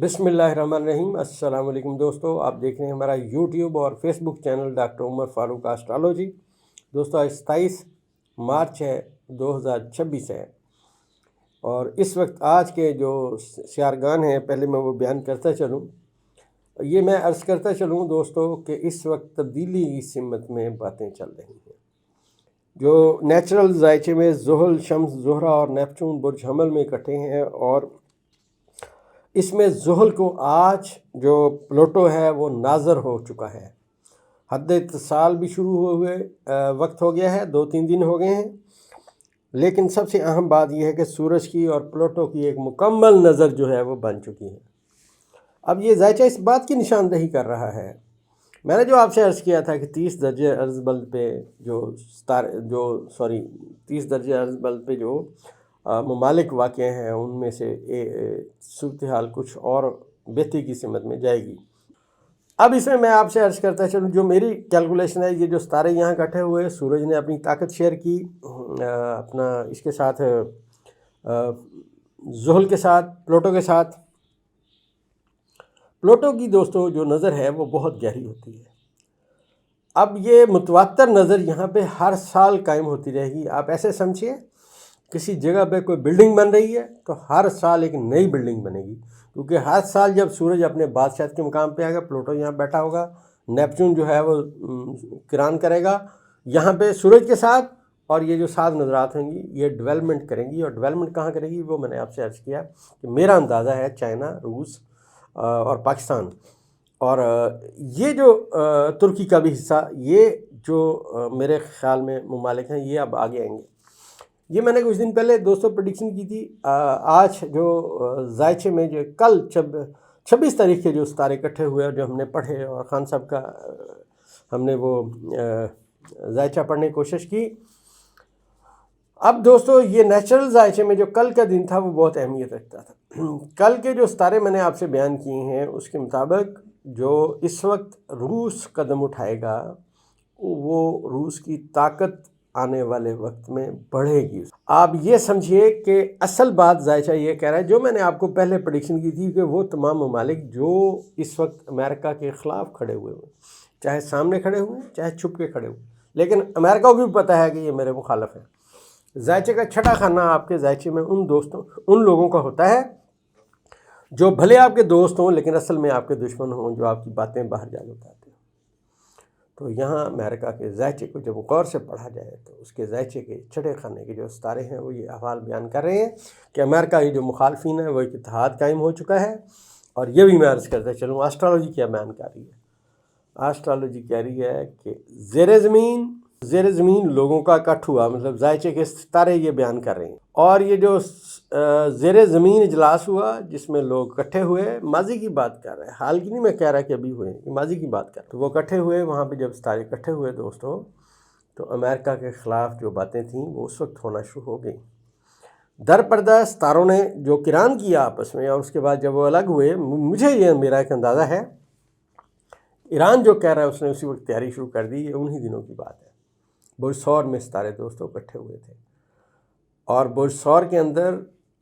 बिस्मिल्लाहिर्रहमानिर्रहीम। अस्सलाम वालेकुम दोस्तों, आप देख रहे हैं हमारा यूट्यूब और Facebook channel doctor Umar Farooq astrology. दोस्तों आज 27 मार्च है 2026 है और इस वक्त आज के जो सियारगान हैं पहले मैं वो बयान करता चलूँ। ये मैं अर्ज़ करता चलूँ दोस्तों कि इस वक्त तब्दीली की सिमत में बातें चल रही हैं। जो नेचुरल जायचे में ज़ुहल, शम्स, ज़ुहरा और नेपचून बुर्ज हमल में इकट्ठे हैं और इसमें ज़ुहल को आज जो प्लूटो है वो नाज़र हो चुका है। हद इत्तिसाल भी शुरू हुए वक्त हो गया है, 2-3 दिन हो गए हैं। लेकिन सबसे अहम बात यह है कि सूरज की और प्लूटो की एक मुकम्मल नज़र जो है वो बन चुकी है। अब ये जायचा इस बात की निशानदही कर रहा है, मैंने जो आपसे अर्ज़ किया था कि 30 दर्जे अर्ज़बल पे जो 30 दर्जे अर्ज़बल पे जो ममालिक वाक़ हैं उनमें से सूरत हाल कुछ और बेहतरी की सिमत में जाएगी। अब इसमें मैं आपसे अर्ज़ करता चलूँ, जो मेरी कैलकुलेशन है, ये जो सितारे यहाँ इकट्ठे हुए, सूरज ने अपनी ताकत शेयर की अपना इसके साथ ज़ुहल के साथ, प्लूटो के साथ। प्लूटो की दोस्तों जो नज़र है वो बहुत गहरी होती है। अब ये मुतवातर नज़र यहाँ पे हर साल कायम होती रहेगी। आप ऐसे समझिए किसी जगह पे कोई बिल्डिंग बन रही है तो हर साल एक नई बिल्डिंग बनेगी, क्योंकि हर साल जब सूरज अपने बादशाह के मुकाम पे आएगा, प्लूटो यहाँ बैठा होगा, नेपच्यून जो है वो किरान करेगा यहाँ पे सूरज के साथ, और ये जो 7 नज़रात होंगी ये डेवलपमेंट करेंगी। और डेवलपमेंट कहाँ करेगी वो मैंने आपसे अर्ज़ किया कि मेरा अंदाज़ा है चाइना, रूस और पाकिस्तान, और ये जो तुर्की का भी हिस्सा, ये जो मेरे ख़्याल में ममालिक हैं ये अब आगे आएंगे। ये मैंने कुछ दिन पहले दोस्तों प्रेडिक्शन की थी। आज जो जायचे में जो कल 26 तारीख के जो सितारे इकट्ठे हुए और जो हमने पढ़े, और खान साहब का हमने वो जायचा पढ़ने की कोशिश की। अब दोस्तों ये नेचुरल जायचे में जो कल का दिन था वो बहुत अहमियत रखता था। कल के जो सितारे मैंने आपसे बयान किए हैं उसके मुताबिक जो इस वक्त रूस कदम उठाएगा वो रूस की ताकत आने वाले वक्त में बढ़ेगी। आप ये समझिए कि असल बात जायचा ये कह रहा है, जो मैंने आपको पहले प्रेडिक्शन की थी कि वो तमाम ममालिक जो इस वक्त अमेरिका के ख़िलाफ़ खड़े हुए हैं, चाहे सामने खड़े हुए चाहे छुप के खड़े हुए, लेकिन अमेरिका को भी पता है कि ये मेरे मुखालफ हैं। जायचे का छठा खाना आपके जायचे में उन लोगों का होता है जो भले आपके दोस्त हों लेकिन असल में आपके दुश्मन हों, जो आपकी बातें बाहर जा बताते हैं। तो यहाँ अमेरिका के जायचे को जब गौर से पढ़ा जाए तो उसके जायचे के छठे खाने के जो सितारे हैं वो ये अहवाल बयान कर रहे हैं कि अमेरिका की जो मुखालफिन है वो एक इत्तेहाद कायम हो चुका है। और ये भी मैं अर्ज़ करता चलूँ, एस्ट्रोलॉजी क्या बयान कर रही है। एस्ट्रोलॉजी कह रही है कि ज़ेर ज़मीन लोगों का इकट्ठ हुआ, मतलब जायचे के सितारे ये बयान कर रहे हैं। और ये जो ज़ेर ज़मीन इजलास हुआ जिसमें लोग इकट्ठे हुए, माजी की बात कर रहे हैं, हाल की नहीं मैं कह रहा कि अभी हुए, माजी की बात कर। तो वो इकट्ठे हुए, वहाँ पे जब सितारे इकट्ठे हुए दोस्तों, तो अमेरिका के ख़िलाफ़ जो बातें थीं वो उस वक्त होना शुरू हो गई। दर पर्दा सितारों ने जो किरान किया आपस में, और उसके बाद जब वो अलग हुए, मुझे ये मेरा एक अंदाज़ा है, ईरान जो कह रहा है उसने उसी वक्त तैयारी शुरू कर दी। ये उन्हीं दिनों की बात है। बुर्ज सौर में सितारे दोस्तों इकट्ठे हुए थे, और बुर्ज सौर के अंदर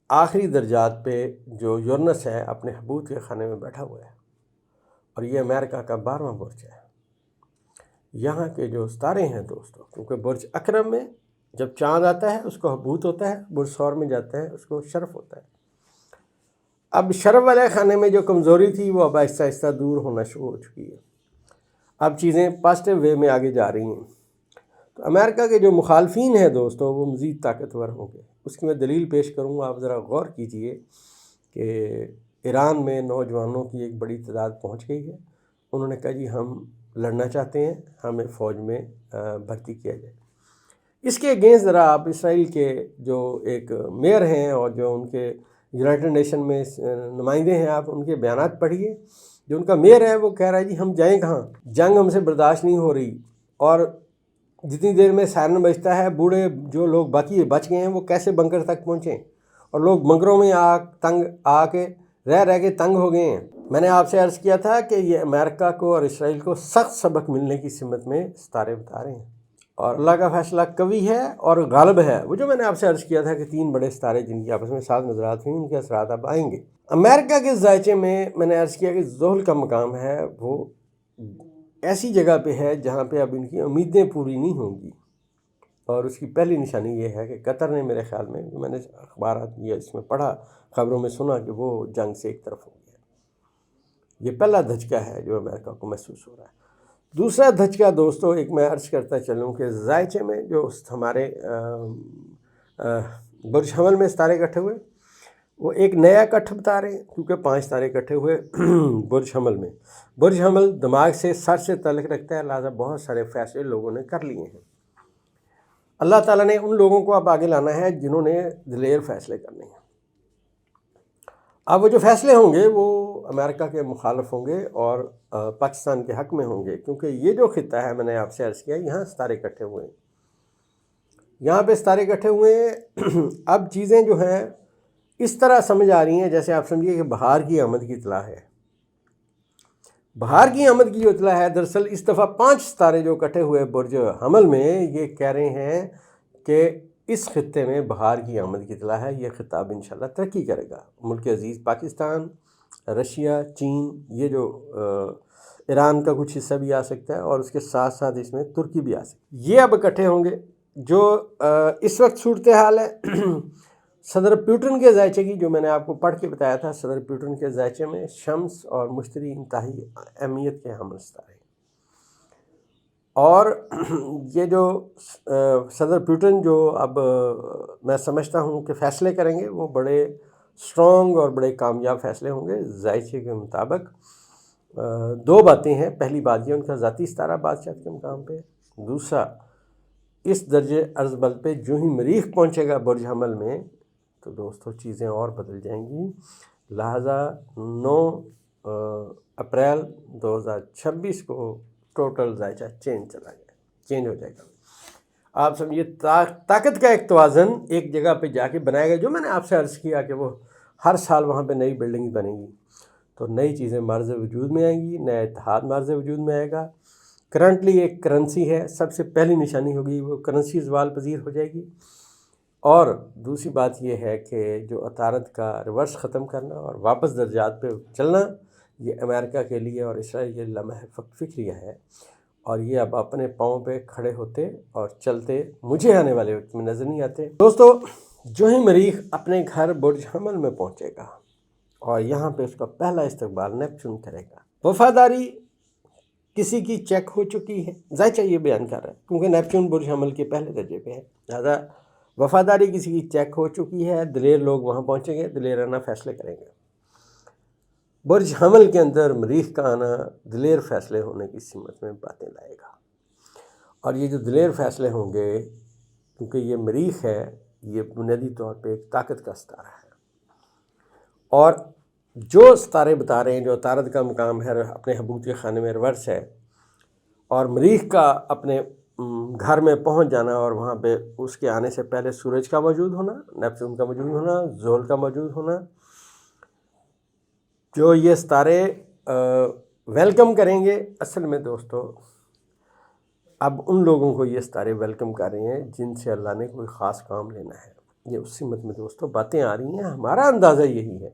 आखिरी दर्जात पे जो यूरेनस है अपने हबूत के खाने में बैठा हुआ है, और ये अमेरिका का 12वां बुर्ज है। यहाँ के जो सितारे हैं दोस्तों, क्योंकि बुर्ज अकरम में जब चाँद आता है उसको हबूत होता है, बुर्ज सौर में जाता है उसको शरफ होता है। अब शरफ वाले खाने में जो कमज़ोरी थी वो अब आहिस्ता आहिस्ता दूर होना शुरू हो चुकी है। अब चीज़ें पॉजिटिव वे में आगे जा रही हैं। तो अमेरिका के जो मुखालफिन हैं दोस्तों वो मज़ीद ताकतवर होंगे। उसकी मैं दलील पेश करूँगा, आप ज़रा गौर कीजिए कि ईरान में नौजवानों की एक बड़ी तादाद पहुँच गई है। उन्होंने कहा जी हम लड़ना चाहते हैं, हमें फ़ौज में भर्ती किया जाए। इसके अगेंस्ट ज़रा आप इसराइल के जो एक मेयर हैं और जो उनके यूनाइटेड नेशन में नुमाइंदे हैं, आप उनके बयानात पढ़िए। जो उनका मेयर है वो कह रहा है जी हम जाएँ कहाँ, जंग हमसे बर्दाश्त नहीं हो रही, और जितनी देर में सायरन बजता है बूढ़े जो लोग बाकी बच गए हैं वो कैसे बंकर तक पहुँचें, और लोग बंकरों में आके रह के तंग हो गए हैं। मैंने आपसे अर्ज़ किया था कि ये अमेरिका को और इसराइल को सख्त सबक मिलने की सिमत में सितारे बता रहे हैं। اور اللہ کا فیصلہ قوی ہے اور غالب ہے۔ وہ جو میں نے آپ سے عرض کیا تھا کہ 3 بڑے ستارے جن کی آپس میں 7 نظرات ہوئی، ان کے اثرات اب آئیں گے۔ امریکہ کے ذائچے میں نے عرض کیا کہ زحل کا مقام ہے، وہ ایسی جگہ پہ ہے جہاں پہ اب ان کی امیدیں پوری نہیں ہوں گی، اور اس کی پہلی نشانی یہ ہے کہ قطر نے، میرے خیال میں نے اخبارات یا اس میں پڑھا، خبروں میں سنا کہ وہ جنگ سے ایک طرف ہو گیا۔ یہ پہلا دھچکا ہے جو امریکہ کو محسوس ہو رہا ہے۔ دوسرا دھچکا دوستو، ایک میں عرض کرتا چلوں کہ ذائچے میں جو ہمارے برج حمل میں ستارے اکٹھے ہوئے، وہ ایک نیا کٹھ بتا رہے ہیں، کیونکہ 5 ستارے اکٹھے ہوئے برج حمل میں۔ برج حمل دماغ سے، سر سے تعلق رکھتا ہے، لہٰذا بہت سارے فیصلے لوگوں نے کر لیے ہیں۔ اللہ تعالیٰ نے ان لوگوں کو اب آگے لانا ہے جنہوں نے دلیر فیصلے کرنے ہیں۔ اب وہ جو فیصلے ہوں گے وہ امریکہ کے مخالف ہوں گے اور پاکستان کے حق میں ہوں گے، کیونکہ یہ جو خطہ ہے، میں نے آپ سے عرض کیا، یہاں ستارے اکٹھے ہوئے ہیں، یہاں پہ ستارے اکٹھے ہوئے ہیں۔ اب چیزیں جو ہیں اس طرح سمجھ آ رہی ہیں جیسے آپ سمجھیے کہ بہار کی آمد کی اطلاع ہے۔ بہار کی آمد کی جو اطلاع ہے، دراصل اس دفعہ 5 ستارے جو اکٹھے ہوئے برج حمل میں، یہ کہہ رہے ہیں کہ اس خطے میں بہار کی آمد کی اطلاع ہے، یہ خطہ اب انشاءاللہ ترقی کرے گا۔ ملک عزیز پاکستان، رشیا، چین، یہ جو ایران کا کچھ حصہ بھی آ سکتا ہے، اور اس کے ساتھ ساتھ اس میں ترکی بھی آ سکتا ہے، یہ اب اکٹھے ہوں گے۔ جو اس وقت صورتحال ہے صدر پیوٹن کے ذائچے کی، جو میں نے آپ کو پڑھ کے بتایا تھا، صدر پیوٹن کے ذائچے میں شمس اور مشتری انتہائی اہمیت کے حامل ستارے ہیں، اور یہ جو صدر پیوٹن جو اب میں سمجھتا ہوں کہ فیصلے کریں گے، وہ بڑے سٹرونگ اور بڑے کامیاب فیصلے ہوں گے ذائچے کے مطابق۔ 2 باتیں ہیں، پہلی بات یہ ان کا ذاتی ستارہ بادشاہت کے مقام پہ، دوسرا اس درجے عرض بل پہ جو ہی مریخ پہنچے گا برج حمل میں تو دوستو چیزیں اور بدل جائیں گی، لہٰذا 9 اپریل 2026 کو ٹوٹل ذائچہ چینج ہو جائے گا۔ آپ سمجھیے طاقت کا ایک توازن ایک جگہ پہ جا کے بنائے گا، جو میں نے آپ سے عرض کیا کہ وہ ہر سال وہاں پہ نئی بلڈنگ بنے گی، تو نئی چیزیں مارز وجود میں آئیں گی، نیا اتحاد مارز وجود میں آئے گا۔ کرنٹلی ایک کرنسی ہے، سب سے پہلی نشانی ہوگی وہ کرنسی زوال پذیر ہو جائے گی، اور دوسری بات یہ ہے کہ جو عطارد کا ریورس ختم کرنا اور واپس درجات پہ چلنا، یہ امریکہ کے لیے اور اسرائیل کے لیے لمحہ فکریہ ہے، اور یہ اب اپنے پاؤں پہ کھڑے ہوتے اور چلتے مجھے آنے والے وقت میں نظر نہیں آتے۔ دوستو، جو ہی مریخ اپنے گھر برج حمل میں پہنچے گا اور یہاں پہ اس کا پہلا استقبال نیپچون کرے گا، وفاداری کسی کی چیک ہو چکی ہے، ذائچہ یہ بیان کر رہا ہے، کیونکہ نیپچون برج حمل کے پہلے درجے پہ ہے، لہٰذا وفاداری کسی کی چیک ہو چکی ہے، دلیر لوگ وہاں پہنچیں گے، دلیرانہ فیصلے کریں گے۔ برج حمل کے اندر مریخ کا آنا دلیر فیصلے ہونے کی سمت میں باتیں لائے گا، اور یہ جو دلیر فیصلے ہوں گے، کیونکہ یہ مریخ ہے، یہ بنیادی طور پہ ایک طاقت کا ستارہ ہے، اور جو ستارے بتا رہے ہیں جو عطارد کا مقام ہے اپنے حبوط کے خانے میں ریورس ہے، اور مریخ کا اپنے گھر میں پہنچ جانا، اور وہاں پہ اس کے آنے سے پہلے سورج کا موجود ہونا، نیپچون کا موجود ہونا، زحل کا موجود ہونا، جو یہ ستارے ویلکم کریں گے، اصل میں دوستو اب ان لوگوں کو یہ ستارے ویلکم کر رہے ہیں جن سے اللہ نے کوئی خاص کام لینا ہے۔ یہ اس سمت میں دوستو باتیں آ رہی ہیں، ہمارا اندازہ یہی ہے۔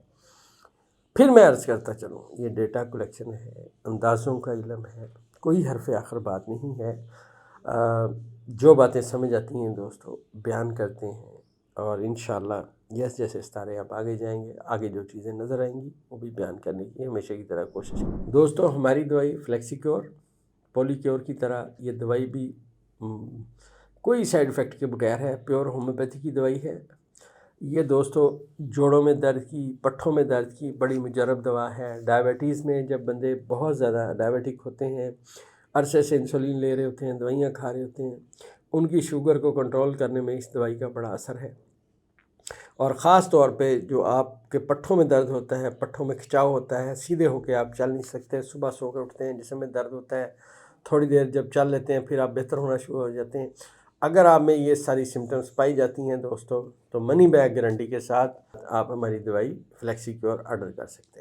پھر میں عرض کرتا چلوں، یہ ڈیٹا کلیکشن ہے، اندازوں کا علم ہے، کوئی حرف آخر بات نہیں ہے، جو باتیں سمجھ آتی ہیں دوستو بیان کرتے ہیں، اور انشاءاللہ جیسے جیسے ستارے آپ آگے جائیں گے، آگے جو چیزیں نظر آئیں گی وہ بھی بیان کرنے کی ہمیشہ کی طرح کوشش کریں۔ دوستو، ہماری دوائی فلیکسی کیور، پولی کیور کی طرح یہ دوائی بھی کوئی سائیڈ ایفیکٹ کے بغیر ہے، پیور ہومیوپیتھی کی دوائی ہے۔ یہ دوستو جوڑوں میں درد کی، پٹھوں میں درد کی بڑی مجرب دوا ہے۔ ڈائبٹیز میں جب بندے بہت زیادہ ڈائبیٹک ہوتے ہیں، عرصے سے انسولین لے رہے ہوتے ہیں، دوائیاں کھا رہے ہوتے ہیں، ان کی شوگر کو کنٹرول کرنے میں اس دوائی کا بڑا اثر ہے، اور خاص طور پہ جو آپ کے پٹھوں میں درد ہوتا ہے، پٹھوں میں کھچاؤ ہوتا ہے، سیدھے ہو کے آپ چل نہیں سکتے، صبح سو کے اٹھتے ہیں جسم میں درد ہوتا ہے، تھوڑی دیر جب چل لیتے ہیں پھر آپ بہتر ہونا شروع ہو جاتے ہیں۔ اگر آپ میں یہ ساری سمٹمز پائی جاتی ہیں دوستو، تو منی بیک گارنٹی کے ساتھ آپ ہماری دوائی فلیکسی کیور آرڈر کر سکتے ہیں۔